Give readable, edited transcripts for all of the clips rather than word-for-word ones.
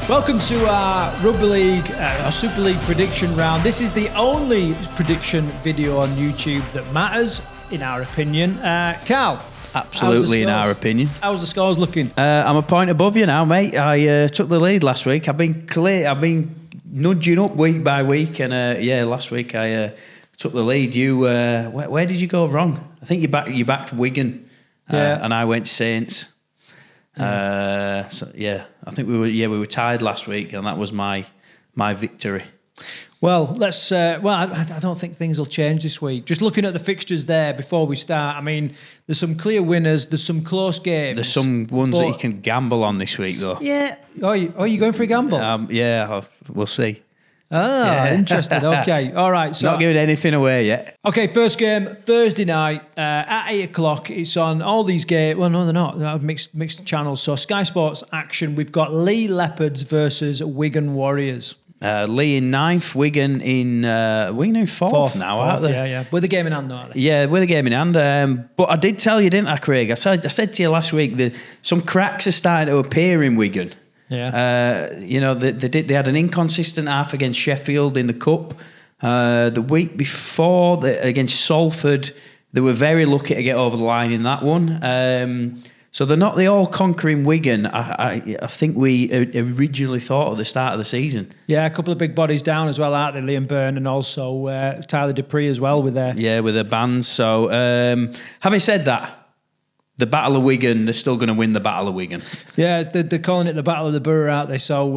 Welcome to our Rugby League, our Super League prediction round. This is the only prediction video on YouTube that matters, in our opinion. Karl? Absolutely, in our opinion. How's the scores looking? I'm a point above you now, mate. I took the lead last week. I've been nudging up week by week, and last week I took the lead. You, where did you go wrong? I think you backed Wigan, and I went Saints. I think we were tied last week, and that was my victory. Well, let's. I don't think things will change this week. Just looking at the fixtures there before we start, I mean, there's some clear winners. There's some close games. There's some ones that you can gamble on this week, though. Yeah. Are you going for a gamble? We'll see. Interesting. Okay. All right. So not giving anything away yet. Okay, first game, Thursday night at 8 o'clock. It's on all these games. Well, no, they're not. They're mixed channels. So Sky Sports action. We've got Leigh Leopards versus Wigan Warriors. Leigh in 9th, Wigan in 4th now, aren't they? Yeah. With the game in hand, aren't they? Yeah, with the game in hand. But I did tell you, didn't I, Craig? I said to you last week that some cracks are starting to appear in Wigan. Yeah. They had an inconsistent half against Sheffield in the cup. The week before against Salford, they were very lucky to get over the line in that one. So they're not the all-conquering Wigan I think we originally thought at the start of the season. Yeah, a couple of big bodies down as well, aren't they? Liam Byrne and also Tyler Dupree as well with their bands. So having said that, the Battle of Wigan, they're still going to win the Battle of Wigan. Yeah, they're calling it the Battle of the Borough, aren't they? So,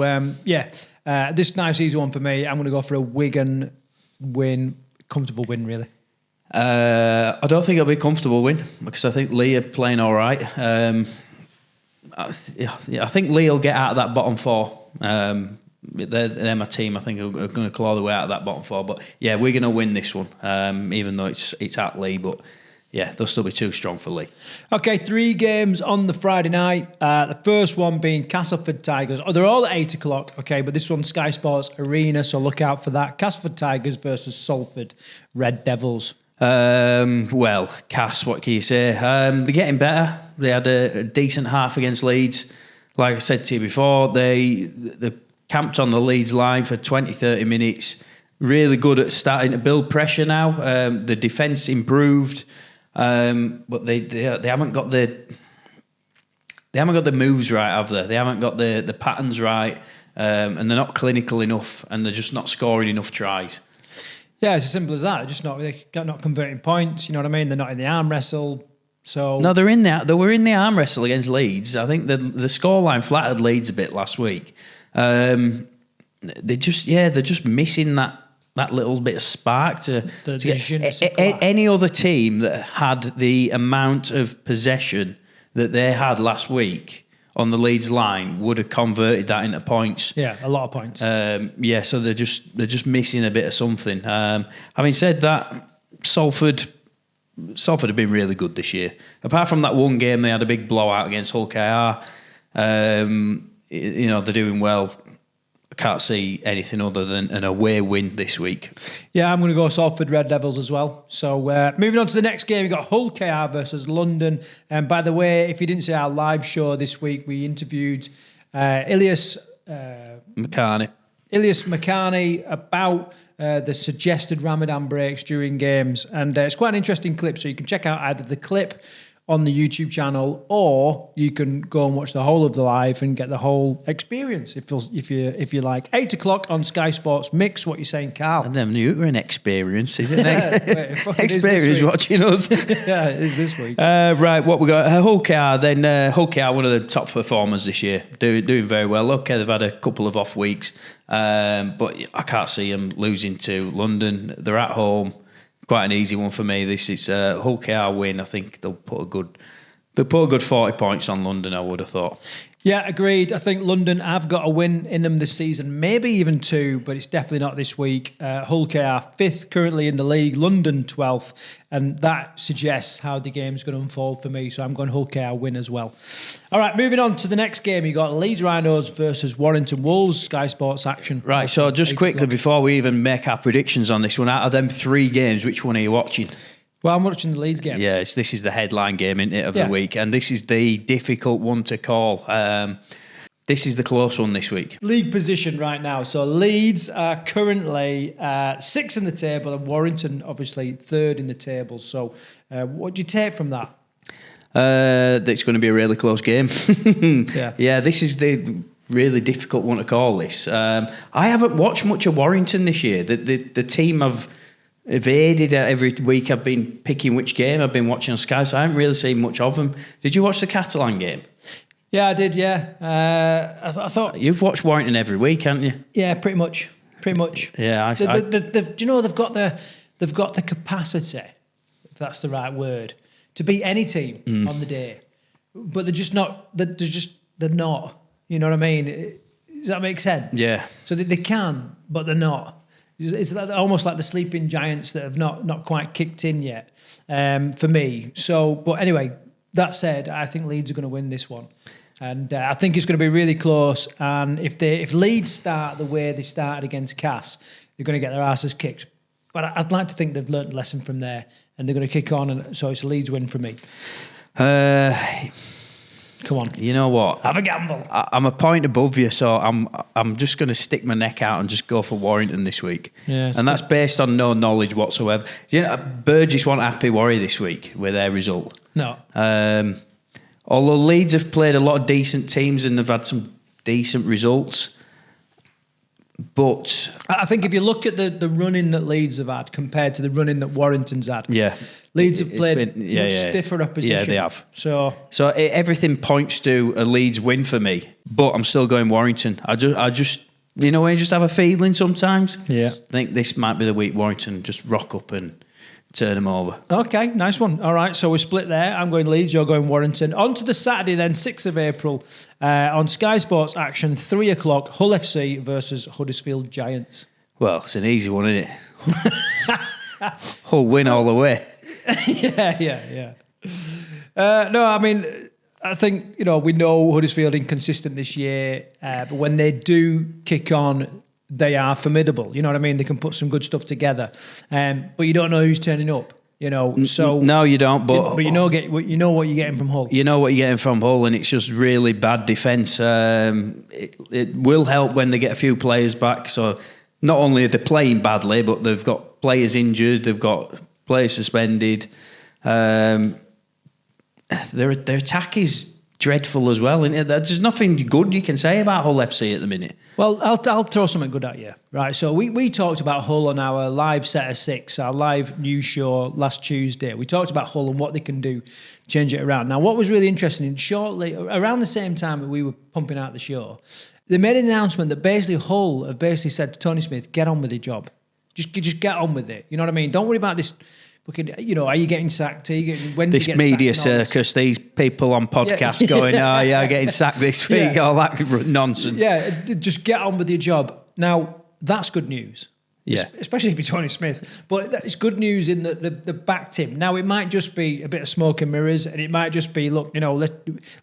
this nice easy one for me. I'm going to go for a Wigan win, comfortable win, really. I don't think it'll be a comfortable win because I think Leigh are playing all right. I think Leigh will get out of that bottom four. They're my team. I think are going to claw their way out of that bottom four. But yeah, we're going to win this one, even though it's at Leigh. But yeah, they'll still be too strong for Leigh. Okay, 3 games on the Friday night. The first one being Castleford Tigers. Oh, they're all at 8 o'clock, okay, but this one's Sky Sports Arena, so look out for that. Castleford Tigers versus Salford Red Devils. Cass, what can you say? They're getting better. They had a decent half against Leeds. Like I said to you before, they camped on the Leeds line for 20, 30 minutes. Really good at starting to build pressure now. The defence improved. But they haven't got the moves right, have they? They haven't got the patterns right, and they're not clinical enough, and they're just not scoring enough tries. Yeah, it's as simple as that. They're not converting points. You know what I mean? They're not in the arm wrestle. So no, they're in there. They were in the arm wrestle against Leeds. I think the scoreline flattered Leeds a bit last week. They're just missing that little bit of spark to get any other team that had the amount of possession that they had last week on the Leeds line would have converted that into points. Yeah, a lot of points. So they're just missing a bit of something. Having said that, Salford have been really good this year. Apart from that one game, they had a big blowout against Hull KR. They're doing well. Can't see anything other than an away win this week. Yeah, I'm going to go Salford Red Devils as well. So moving on to the next game, we've got Hull KR versus London. And by the way, if you didn't see our live show this week, we interviewed Ilias McCarney about the suggested Ramadan breaks during games. And it's quite an interesting clip. So you can check out either the clip on the YouTube channel, or you can go and watch the whole of the live and get the whole experience if you like. 8 o'clock on Sky Sports Mix. What are you saying, Karl? I never knew it were an experience, is it? Experience watching us. Yeah, it is this week. Right, what we got? Hull KR, then Hull KR, one of the top performers this year, doing very well. Okay, they've had a couple of off weeks, but I can't see them losing to London. They're at home. Quite an easy one for me. This is Hull KR win. I think they'll put a good 40 points on London, I would have thought. Yeah, agreed. I think London have got a win in them this season, maybe even 2, but it's definitely not this week. Hull KR 5th currently in the league, London 12th, and that suggests how the game's going to unfold for me, so I'm going Hull KR win as well. All right, moving on to the next game, you got Leeds Rhinos versus Warrington Wolves, Sky Sports action. Right, so just quickly, before we even make our predictions on this one, out of them 3 games, which one are you watching? Well, I'm watching the Leeds game. Yes, this is the headline game, isn't it, of the week, and this is the difficult one to call. This is the close one this week. League position right now. So Leeds are currently 6th in the table, and Warrington obviously 3rd in the table. So what do you take from that? It's going to be a really close game. Yeah, this is the really difficult one to call this. I haven't watched much of Warrington this year. The team have evaded every week. I've been picking which game I've been watching on Sky, so I haven't really seen much of them. Did you watch the Catalan game? Yeah, I did. Yeah, I thought you've watched Warrington every week, haven't you? Yeah, pretty much. Yeah, do you know they've got the capacity, if that's the right word, to beat any team on the day, but they're just not. They're not. You know what I mean? Does that make sense? Yeah. So they can, but they're not. It's almost like the sleeping giants that have not quite kicked in yet, for me. So, but anyway, that said, I think Leeds are going to win this one. And I think it's going to be really close. And if Leeds start the way they started against Cass, they're going to get their asses kicked. But I'd like to think they've learnt a lesson from there, and they're going to kick on. And so it's a Leeds win for me. Come on, you know what? Have a gamble. I'm a point above you, so I'm just going to stick my neck out and just go for Warrington this week. Yeah, and that's based on no knowledge whatsoever. You know, Burgess won't happy worry this week with their result. No. Although Leeds have played a lot of decent teams and they've had some decent results. But I think if you look at the running that Leeds have had compared to the running that Warrington's had, Leeds have played much stiffer opposition. Yeah, they have. So everything points to a Leeds win for me, but I'm still going Warrington. I just you know, when you just have a feeling sometimes. Yeah, I think this might be the week Warrington just rock up and turn them over. Okay, nice one. All right, so we're split there. I'm going Leeds, you're going Warrington. On to the Saturday then, 6th of April, on Sky Sports action, 3 o'clock, Hull FC versus Huddersfield Giants. Well, it's an easy one, isn't it? Hull win all the way. Yeah. No, I mean, I think, you know, we know Huddersfield inconsistent this year, but when they do kick on, they are formidable. You know what I mean? They can put some good stuff together, but you don't know who's turning up. You know, so no, you don't. But you know what you're getting from Hull. You know what you're getting from Hull, and it's just really bad defence. It will help when they get a few players back. So not only are they playing badly, but they've got players injured, they've got players suspended. Their attack is dreadful as well. And there's nothing good you can say about Hull FC at the minute. Well, I'll throw something good at you. Right, so we talked about Hull on our live set of 6, our live news show last Tuesday. We talked about Hull and what they can do, change it around. Now, what was really interesting, shortly, around the same time that we were pumping out the show, they made an announcement that basically Hull have basically said to Tony Smith, get on with your job. Just get on with it. You know what I mean? Don't worry about this. You know, are you getting sacked? When this media circus, these people on podcasts going, oh yeah, getting sacked this week, all that nonsense. Yeah, just get on with your job. Now, that's good news. Yeah. Especially if you're Tony Smith. But it's good news in the backed him. Now, it might just be a bit of smoke and mirrors, and it might just be, look, you know,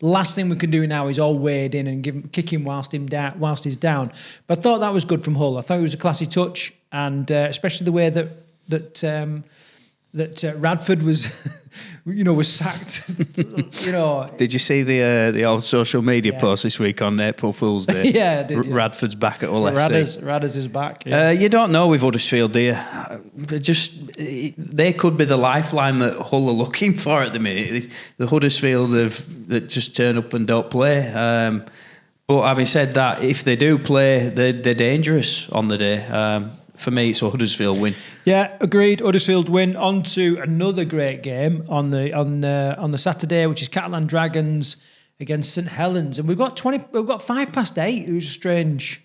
last thing we can do now is all wade in and kick him whilst he's down. But I thought that was good from Hull. I thought it was a classy touch, and especially the way that Radford was, was sacked. Did you see the old social media post this week on April Fool's Day? Yeah, I did. Yeah. Radford's back at Hull FC. Radders is back. Yeah. You don't know with Huddersfield, do you? They could be the lifeline that Hull are looking for at the minute. The Huddersfield that just turn up and don't play. But having said that, if they do play, they're dangerous on the day. For me, it's a Huddersfield win. Yeah, agreed. Huddersfield win. On to another great game on the Saturday, which is Catalan Dragons against St Helens, and we've got 8:05. It was a strange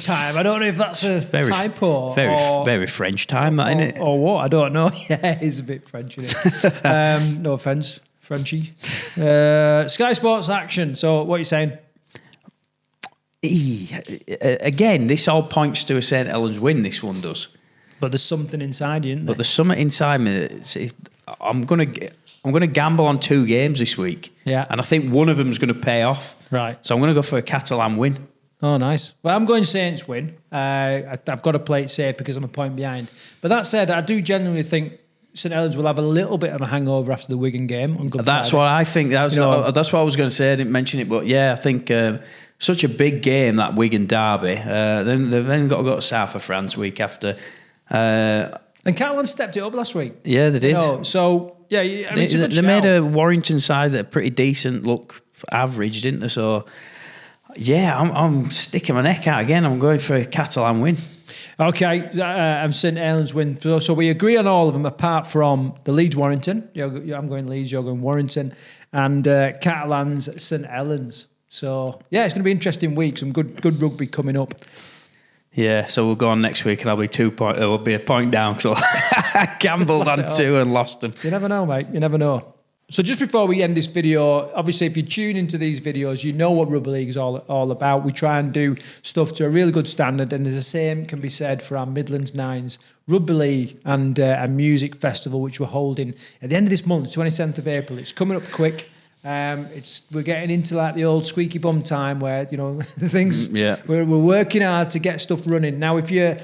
time. I don't know if that's a typo. Very French time, isn't it? Or what? I don't know. Yeah, it's a bit French, isn't it? No offence, Frenchy. Sky Sports action. So, what are you saying? Again, this all points to a St Helens win. This one does, but there's something inside you, isn't there? But there's something inside me. I'm gonna gamble on 2 games this week. Yeah, and I think one of them is going to pay off. Right. So I'm going to go for a Catalan win. Oh, nice. Well, I'm going Saints win. I've got to play it safe because I'm a point behind. But that said, I do genuinely think St Helens will have a little bit of a hangover after the Wigan game on Good That's Friday. what I think. That's what I was going to say. I didn't mention it, but yeah, I think such a big game, that Wigan derby. Then they've then got to go to south of France week after. And Catalans stepped it up last week. Yeah, they did. So yeah, I mean, they made a Warrington side that are pretty decent look average, didn't they? So yeah, I'm sticking my neck out again. I'm going for a Catalan win. Okay, I'm St Helens win. So we agree on all of them apart from the Leeds Warrington. I'm going Leeds, you're going Warrington, and Catalans St Helens. So yeah, it's going to be an interesting week. Some good rugby coming up. Yeah, so we'll go on next week and I'll be 2 point. It will be a point down because I gambled on 2 and lost them. You never know, mate. You never know. So just before we end this video, obviously if you tune into these videos, you know what Rugby League is all about. We try and do stuff to a really good standard, and the same can be said for our Midlands Nines Rugby League and a music festival, which we're holding at the end of this month, 27th of April. It's coming up quick. We're getting into like the old squeaky bum time where the things. We're working hard to get stuff running. Now, if you're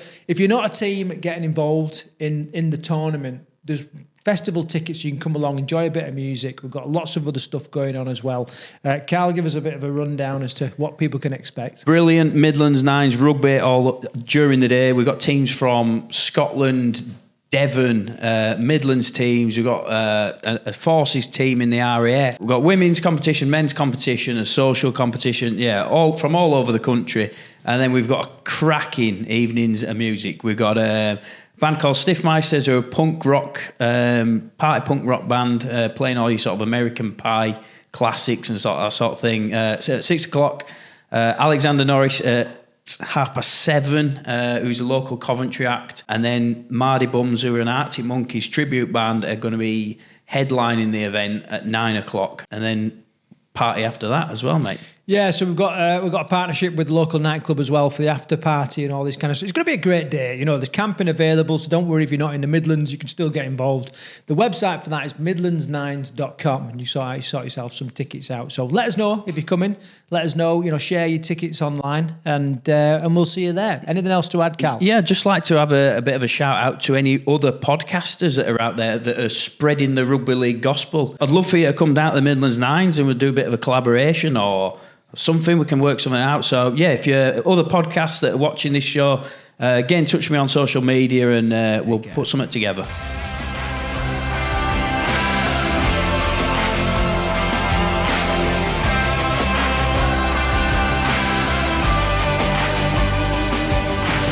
not a team getting involved in the tournament, there's festival tickets. You can come along, enjoy a bit of music. We've got lots of other stuff going on as well. Karl, give us a bit of a rundown as to what people can expect. Brilliant Midlands Nines rugby all during the day. We've got teams from Scotland, Devon, Midlands teams. We've got a forces team in the RAF. We've got women's competition, men's competition, a social competition. Yeah, all from all over the country. And then we've got cracking evenings of music. We've got a band called Stiffmeisters, who are a punk rock, party punk rock band, playing all these sort of American Pie classics and that sort of thing. So at 6 o'clock, Alexander Norris at 7:30, who's a local Coventry act, and then Mardy Bums, who are an Arctic Monkeys tribute band, are going to be headlining the event at 9 o'clock, and then party after that as well, mate. Yeah, so we've got a partnership with the local nightclub as well for the after party and all this kind of stuff. It's going to be a great day. There's camping available, so don't worry if you're not in the Midlands, you can still get involved. The website for that is midlandsnines.com, and you sort yourself some tickets out. So let us know if you're coming. Let us know. Share your tickets online, and we'll see you there. Anything else to add, Karl? Yeah, just like to have a bit of a shout out to any other podcasters that are out there that are spreading the rugby league gospel. I'd love for you to come down to the Midlands Nines and we'll do a bit of a collaboration or something. We can work something out. So yeah, if you're other podcasts that are watching this show, get in touch with me on social media and we'll put something together.